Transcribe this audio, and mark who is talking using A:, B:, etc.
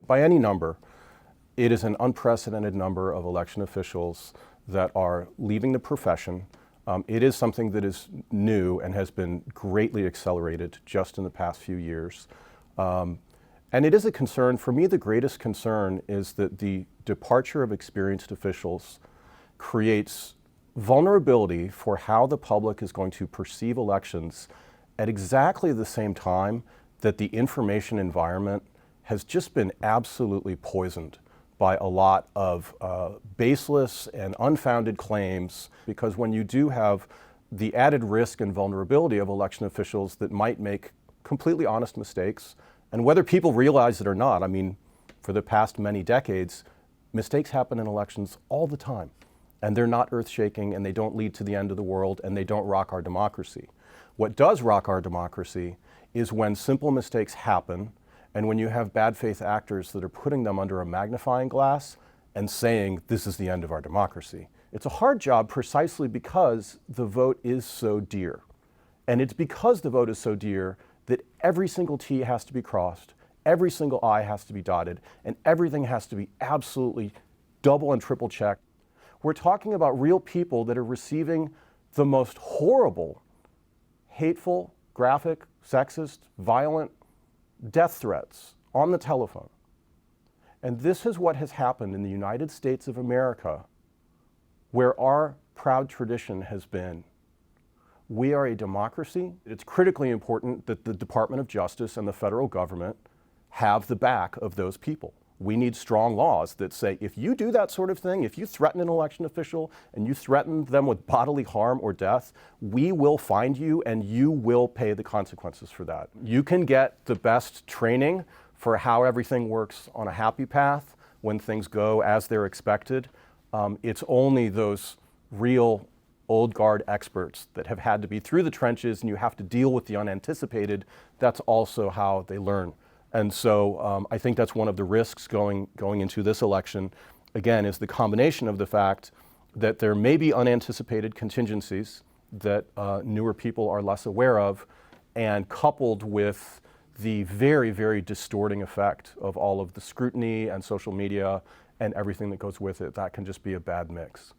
A: by any number, it is an unprecedented number of election officials that are leaving the profession. It is something that is new and has been greatly accelerated just in the past few years. And it is a concern. For me, the greatest concern is that the departure of experienced officials creates vulnerability for how the public is going to perceive elections at exactly the same time that the information environment has just been absolutely poisoned by a lot of baseless and unfounded claims, because when you do have the added risk and vulnerability of election officials that might make completely honest mistakes, and whether people realize it or not, I mean, for the past many decades, mistakes happen in elections all the time, and they're not earth-shaking, and they don't lead to the end of the world, and they don't rock our democracy. What does rock our democracy is when simple mistakes happen, and when you have bad faith actors that are putting them under a magnifying glass and saying, this is the end of our democracy. It's a hard job precisely because the vote is so dear. And it's because the vote is so dear that every single T has to be crossed, every single I has to be dotted, and everything has to be absolutely double and triple checked. We're talking about real people that are receiving the most horrible, hateful, graphic, sexist, violent death threats on the telephone. And this is what has happened in the United States of America, where our proud tradition has been. We are a democracy. It's critically important that the Department of Justice and the federal government have the back of those people. We need strong laws that say, if you do that sort of thing, if you threaten an election official and you threaten them with bodily harm or death, we will find you and you will pay the consequences for that. You can get the best training for how everything works on a happy path when things go as they're expected. It's only those real old guard experts that have had to be through the trenches and you have to deal with the unanticipated. That's also how they learn. And so I think that's one of the risks going into this election, again, is the combination of the fact that there may be unanticipated contingencies that newer people are less aware of, and coupled with the very, very distorting effect of all of the scrutiny and social media and everything that goes with it. That can just be a bad mix.